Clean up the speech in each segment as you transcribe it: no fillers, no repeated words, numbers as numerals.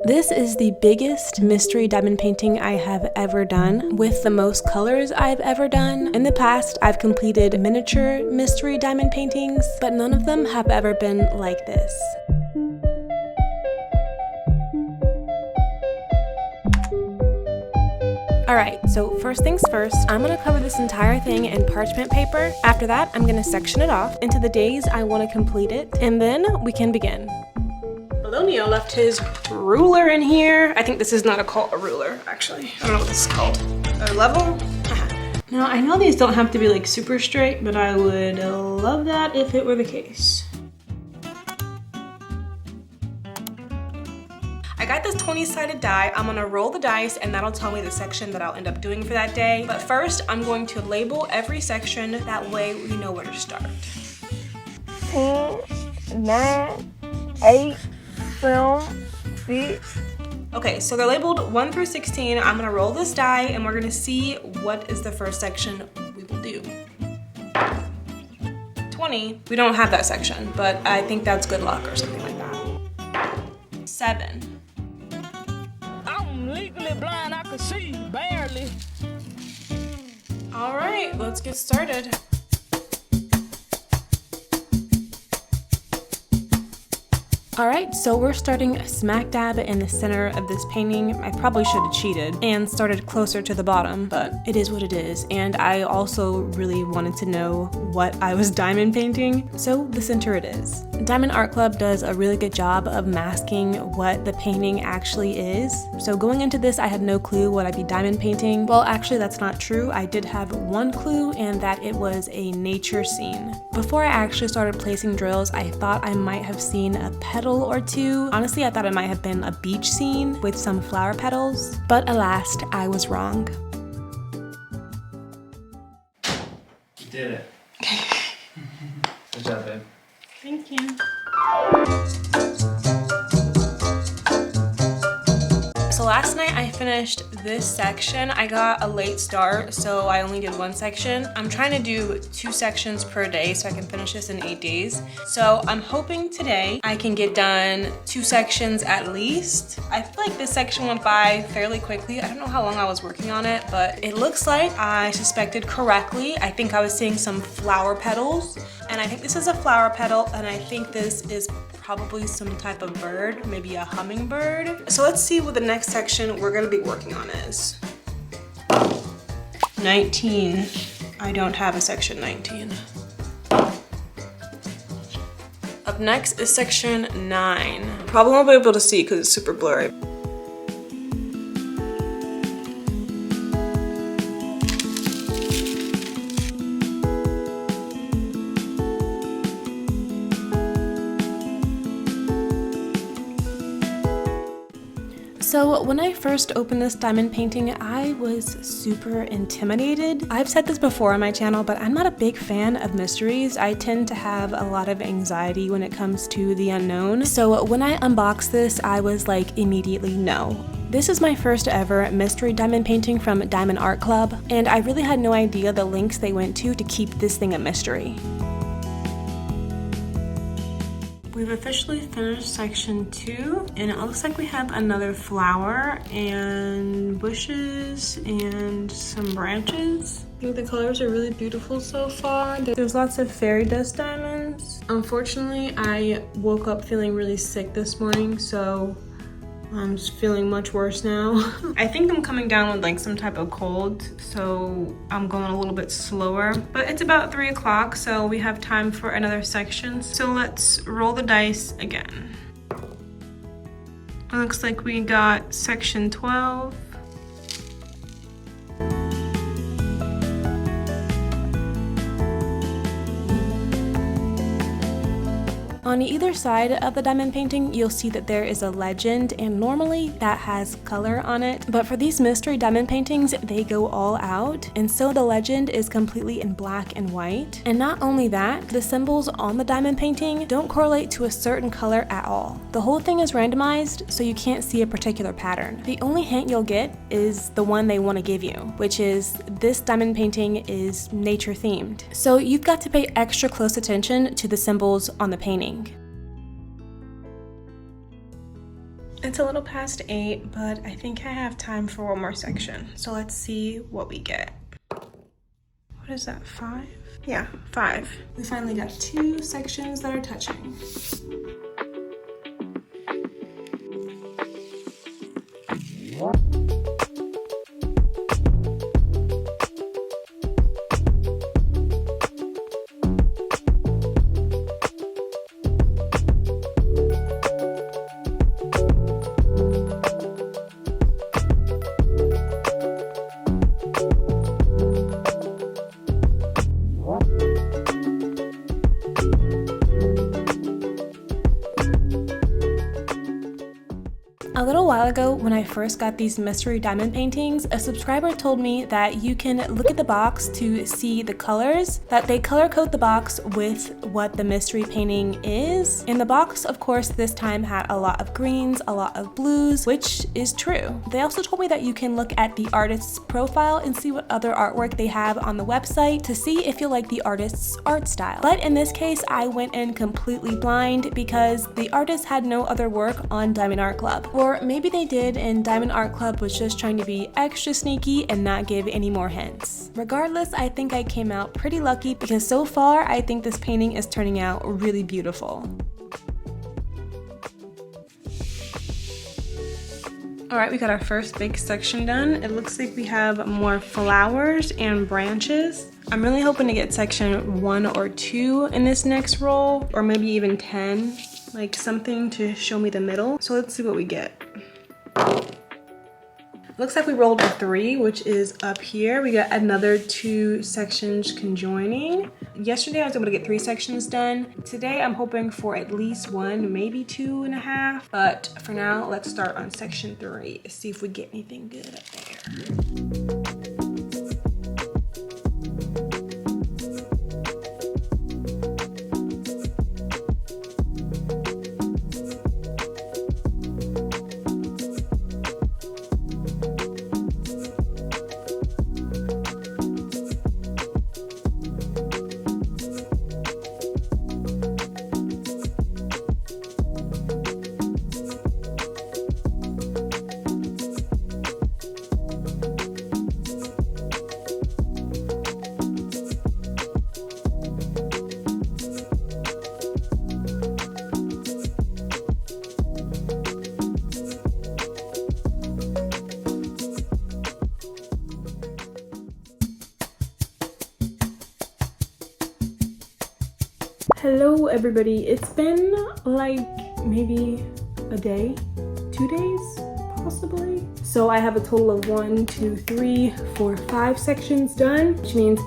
This is the biggest mystery diamond painting I have ever done, with the most colors I've ever done. In the past, I've completed miniature mystery diamond paintings, but none of them have ever been like this. Alright, so first things first, I'm going to cover this entire thing in parchment paper. After that, I'm going to section it off into the days I want to complete it, and then we can begin. Bologna left his ruler in here. I think this is not a ruler, actually. I don't know what this is called. A level? Now, I know these don't have to be like super straight, but I would love that if it were the case. I got this 20-sided die. I'm gonna roll the dice and that'll tell me the section that I'll end up doing for that day. But first, I'm going to label every section. That way we know where to start. 10, 9, 8, 7, 6. Okay, so they're labeled 1 through 16. I'm gonna roll this die and we're gonna see what is the first section we will do. 20, we don't have that section, but I think that's good luck or something like that. 7. I'm legally blind, I can see barely. All right, let's get started. Alright, so we're starting smack dab in the center of this painting. I probably should have cheated and started closer to the bottom, but it is what it is. And I also really wanted to know what I was diamond painting, so the center it is. Diamond Art Club does a really good job of masking what the painting actually is. So going into this, I had no clue what I'd be diamond painting. Well, actually that's not true. I did have one clue, and that it was a nature scene. Before I actually started placing drills, I thought I might have seen a petal or two. Honestly, I thought it might have been a beach scene with some flower petals, but alas, I was wrong. You did it. Good job, babe. Thank you. So last night I finished this section. I got a late start, so I only did one section. I'm trying to do 2 sections per day so I can finish this in 8 days. So I'm hoping today I can get done 2 sections at least. I feel like this section went by fairly quickly. I don't know how long I was working on it, but it looks like I suspected correctly. I think I was seeing some flower petals, and I think this is a flower petal, and I think this is probably some type of bird, maybe a hummingbird. So let's see what the next section we're gonna be working on is. 19. I don't have a section 19. Up next is section 9. Probably won't be able to see because it's super blurry. So when I first opened this diamond painting, I was super intimidated. I've said this before on my channel, but I'm not a big fan of mysteries. I tend to have a lot of anxiety when it comes to the unknown. So when I unboxed this, I was like immediately no. This is my first ever mystery diamond painting from Diamond Art Club, and I really had no idea the lengths they went to keep this thing a mystery. We've officially finished section 2, and it looks like we have another flower and bushes and some branches. I think the colors are really beautiful so far. There's lots of fairy dust diamonds. Unfortunately, I woke up feeling really sick this morning, so I'm just feeling much worse now. I think I'm coming down with like some type of cold, so I'm going a little bit slower. But it's about 3 o'clock, so we have time for another section. So let's roll the dice again. It looks like we got section 12. On either side of the diamond painting, you'll see that there is a legend, and normally that has color on it. But for these mystery diamond paintings, they go all out, and so the legend is completely in black and white. And not only that, the symbols on the diamond painting don't correlate to a certain color at all. The whole thing is randomized, so you can't see a particular pattern. The only hint you'll get is the one they want to give you, which is this diamond painting is nature themed. So you've got to pay extra close attention to the symbols on the painting. It's a little past 8, but I think I have time for one more section. So let's see what we get. What is that, 5? Yeah, 5. We finally got 2 sections that are touching. A little while ago, when I first got these mystery diamond paintings, a subscriber told me that you can look at the box to see the colors, that they color code the box with what the mystery painting is. And the box, of course, this time had a lot of greens, a lot of blues, which is true. They also told me that you can look at the artist's profile and see what other artwork they have on the website to see if you like the artist's art style. But in this case, I went in completely blind because the artist had no other work on Diamond Art Club. Or maybe they did and Diamond Art Club was just trying to be extra sneaky and not give any more hints. Regardless, I think I came out pretty lucky because so far I think this painting is turning out really beautiful. Alright, we got our first big section done. It looks like we have more flowers and branches. I'm really hoping to get section 1 or 2 in this next roll, or maybe even 10, like something to show me the middle. So let's see what we get. Looks like we rolled a 3, which is up here. We got another 2 sections conjoining. Yesterday I was able to get 3 sections done. Today I'm hoping for at least 1, maybe 2.5. But for now, let's start on section 3. See if we get anything good up there. Hello everybody, it's been like maybe a day, 2 days possibly. So I have a total of 1, 2, 3, 4, 5 sections done, which means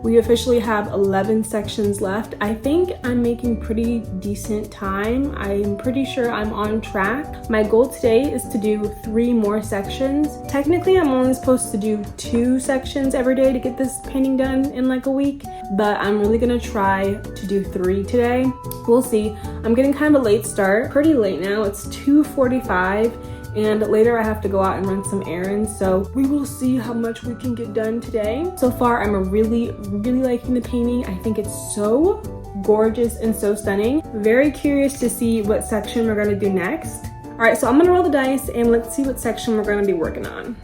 we officially have 11 sections left. I think I'm making pretty decent time. I'm pretty sure I'm on track. My goal today is to do 3 more sections. Technically, I'm only supposed to do 2 sections every day to get this painting done in like a week, but I'm really gonna try to do 3 today. We'll see. I'm getting kind of a late start, pretty late now. It's 2:45. and later I have to go out and run some errands, so we will see how much we can get done today. So far, I'm really liking the painting. I think it's so gorgeous and so stunning. Very curious to see what section we're gonna do next. All right, so I'm gonna roll the dice and let's see what section we're gonna be working on.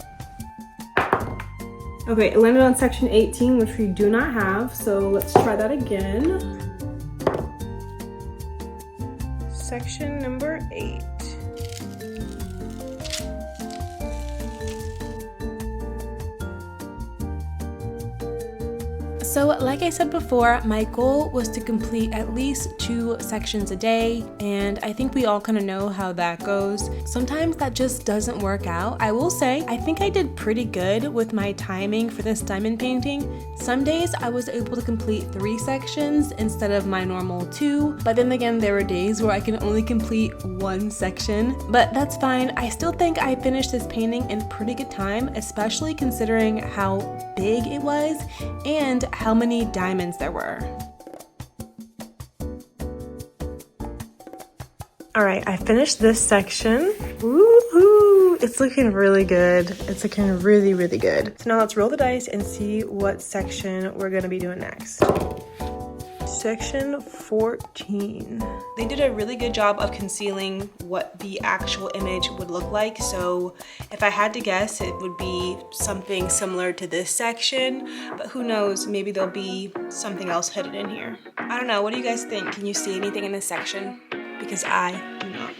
Okay, it landed on section 18, which we do not have, so let's try that again. Section number 8. So like I said before, my goal was to complete at least 2 sections a day, and I think we all kind of know how that goes. Sometimes that just doesn't work out. I will say, I think I did pretty good with my timing for this diamond painting. Some days I was able to complete 3 sections instead of my normal 2, but then again, there were days where I can only complete 1 section, but that's fine. I still think I finished this painting in pretty good time, especially considering how big it was and how many diamonds there were. All right, I finished this section. Woohoo! It's looking really good. It's looking really good. So now let's roll the dice and see what section we're gonna be doing next. section 14. They did a really good job of concealing what the actual image would look like. So if I had to guess, it would be something similar to this section, but who knows, maybe there'll be something else hidden in here. I don't know, what do you guys think? Can you see anything in this section? Because I do not.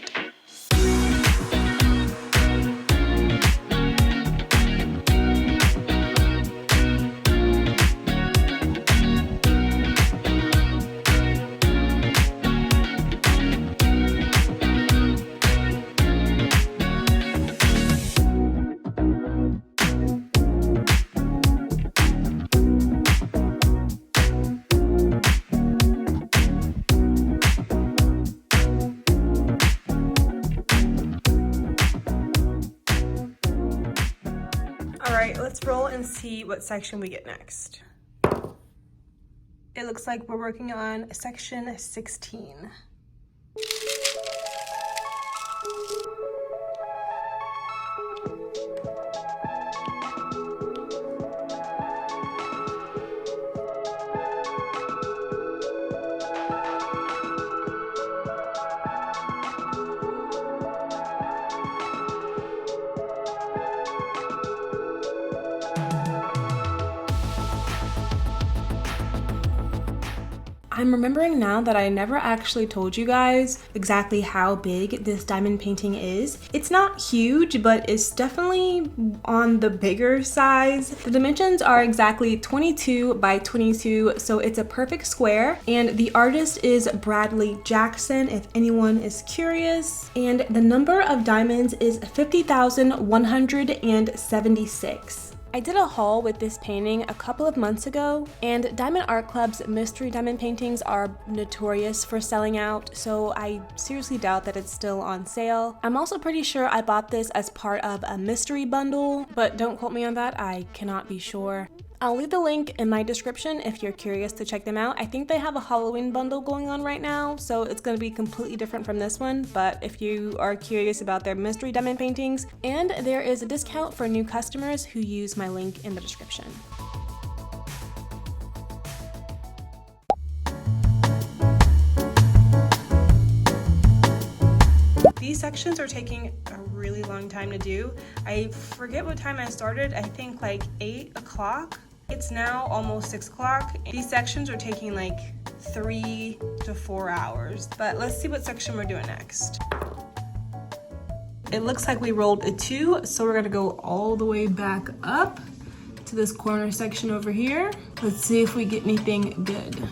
Alright, let's roll and see what section we get next. It looks like we're working on section 16. I'm remembering now that I never actually told you guys exactly how big this diamond painting is. It's not huge, but it's definitely on the bigger size. The dimensions are exactly 22 by 22, so it's a perfect square. And the artist is Bradley Jackson, if anyone is curious. And the number of diamonds is 50,176. I did a haul with this painting a couple of months ago, and Diamond Art Club's mystery diamond paintings are notorious for selling out, so I seriously doubt that it's still on sale. I'm also pretty sure I bought this as part of a mystery bundle, but don't quote me on that, I cannot be sure. I'll leave the link in my description if you're curious to check them out. I think they have a Halloween bundle going on right now, so it's going to be completely different from this one, but if you are curious about their mystery diamond paintings, and there is a discount for new customers who use my link in the description. These sections are taking a really long time to do. I forget what time I started, I think like 8 o'clock. It's now almost 6 o'clock. These sections are taking like 3 to 4 hours, but let's see what section we're doing next. It looks like we rolled a 2, so we're gonna go all the way back up to this corner section over here. Let's see if we get anything good.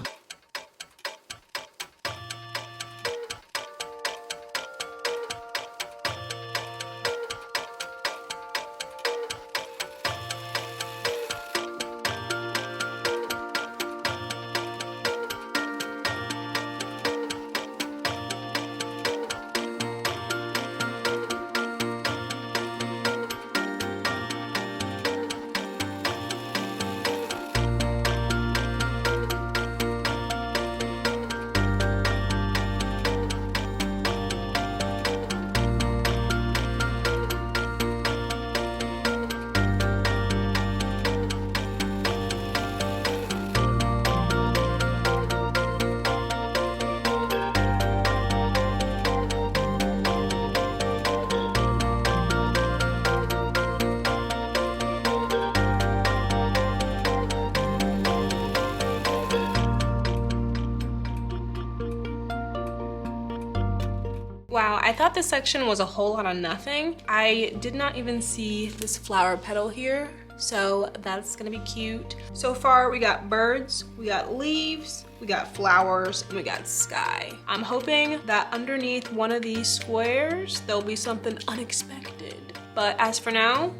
Wow, I thought this section was a whole lot of nothing. I did not even see this flower petal here, so that's gonna be cute. So far we got birds, we got leaves, we got flowers, and we got sky. I'm hoping that underneath one of these squares there'll be something unexpected. But as for now,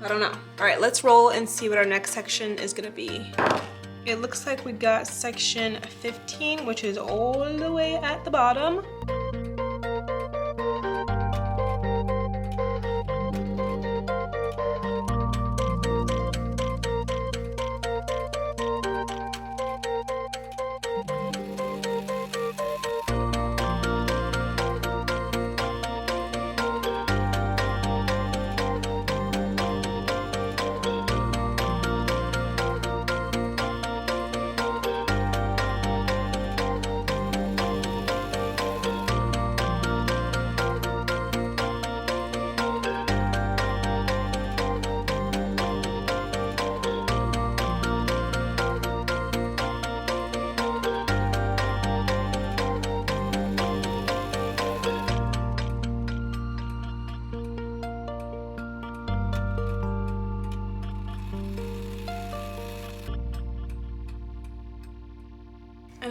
I don't know. All right, let's roll and see what our next section is gonna be. It looks like we got section 15, which is all the way at the bottom.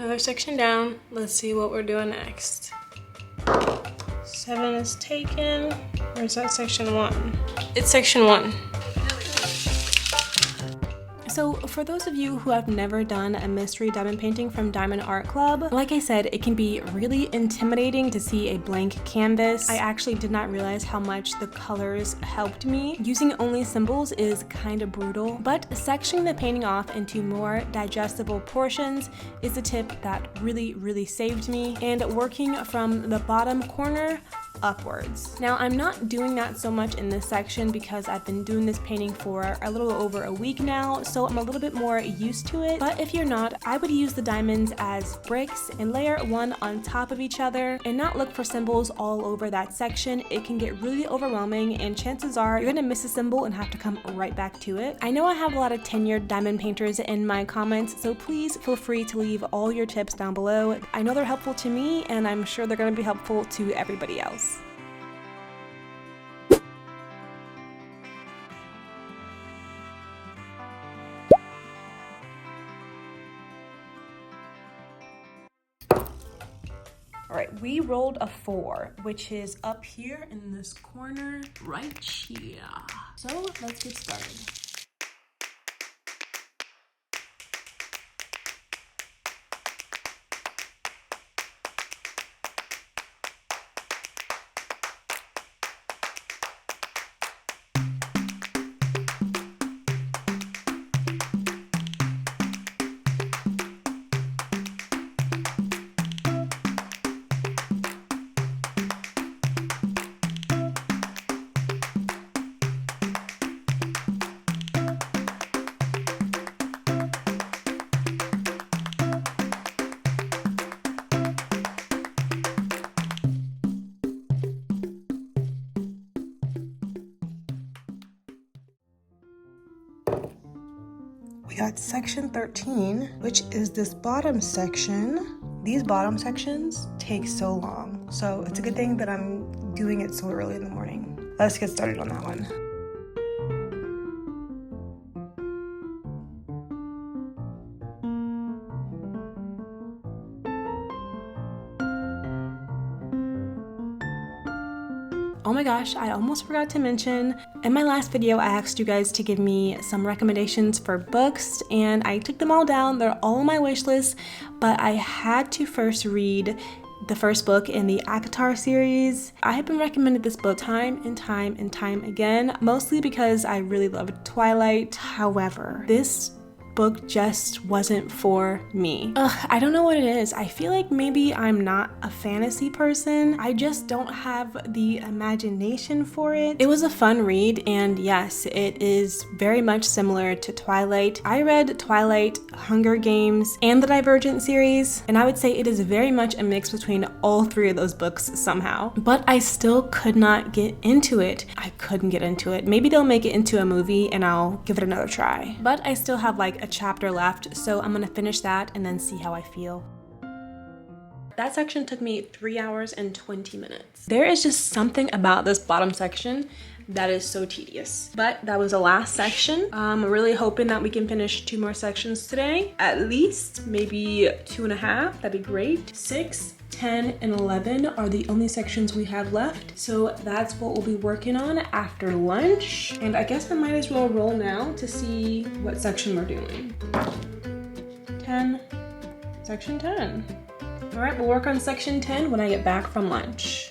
Another section down. Let's see what we're doing next. 7 is taken. Or is that section 1? It's section 1. So for those of you who have never done a mystery diamond painting from Diamond Art Club, like I said, it can be really intimidating to see a blank canvas. I actually did not realize how much the colors helped me. Using only symbols is kind of brutal, but sectioning the painting off into more digestible portions is a tip that really saved me, and working from the bottom corner upwards. Now, I'm not doing that so much in this section because I've been doing this painting for a little over a week now, so I'm a little bit more used to it. But if you're not, I would use the diamonds as bricks and layer one on top of each other and not look for symbols all over that section. It can get really overwhelming, and chances are you're gonna miss a symbol and have to come right back to it. I know I have a lot of tenured diamond painters in my comments, so please feel free to leave all your tips down below. I know they're helpful to me, and I'm sure they're gonna be helpful to everybody else. All right, we rolled a 4, which is up here in this corner right here. So let's get started. We got section 13, which is this bottom section. These bottom sections take so long, so it's a good thing that I'm doing it so early in the morning. Let's get started on that one. Oh my gosh, I almost forgot to mention, in my last video I asked you guys to give me some recommendations for books, and I took them all down. They're all on my wish list, but I had to first read the first book in the ACOTAR series. I have been recommended this book time and time again, mostly because I really loved Twilight. However, this book just wasn't for me. I don't know what it is. I feel like maybe I'm not a fantasy person. I just don't have the imagination for it. It was a fun read, and yes, it is very much similar to Twilight. I read Twilight, Hunger Games, and the Divergent series, and I would say it is very much a mix between all three of those books somehow. But I still could not get into it. I couldn't get into it. Maybe they'll make it into a movie and I'll give it another try. But I still have like a chapter left, so I'm gonna finish that and then see how I feel. That section took me 3 hours and 20 minutes. There is just something about this bottom section that is so tedious. But that was the last section. I'm really hoping that we can finish 2 more sections today. At least, maybe 2.5, that'd be great. 6, 10, and 11 are the only sections we have left. So that's what we'll be working on after lunch. And I guess I might as well roll now to see what section we're doing. 10, section 10. All right, we'll work on section 10 when I get back from lunch.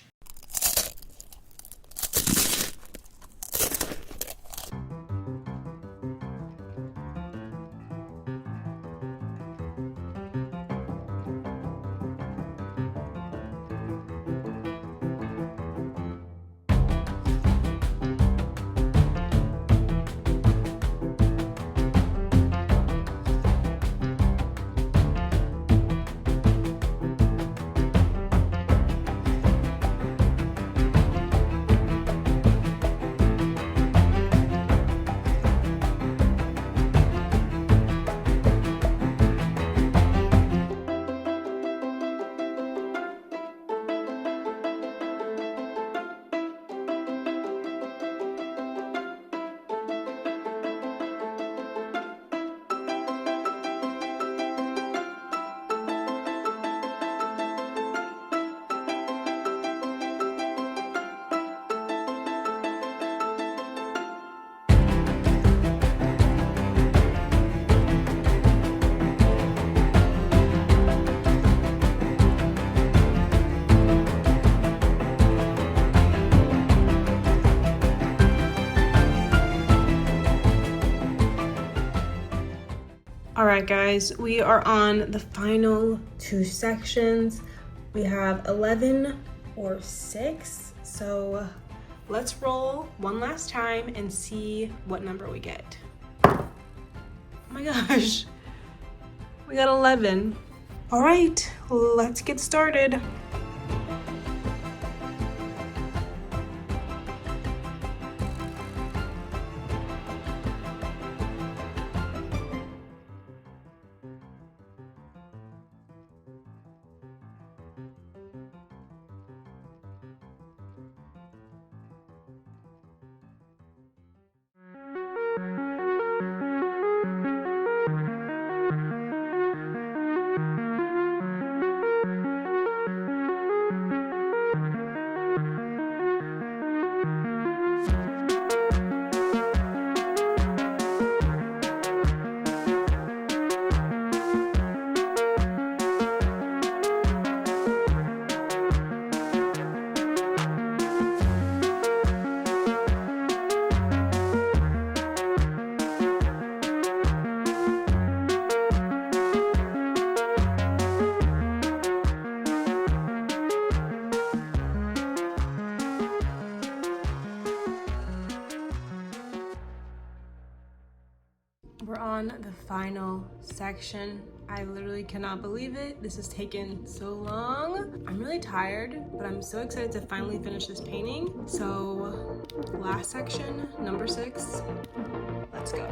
All right, guys, we are on the final 2 sections. We have 11 or 6, so let's roll one last time and see what number we get. Oh my gosh, we got 11. All right, let's get started. We're on the final section. I literally cannot believe it. This has taken so long. I'm really tired, but I'm so excited to finally finish this painting. So, last section, number 6. Let's go.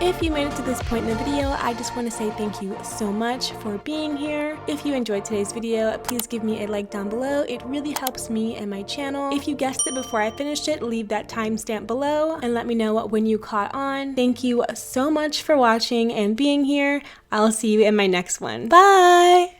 If you made it to this point in the video, I just want to say thank you so much for being here. If you enjoyed today's video, please give me a like down below. It really helps me and my channel. If you guessed it before I finished it, leave that timestamp below and let me know when you caught on. Thank you so much for watching and being here. I'll see you in my next one. Bye!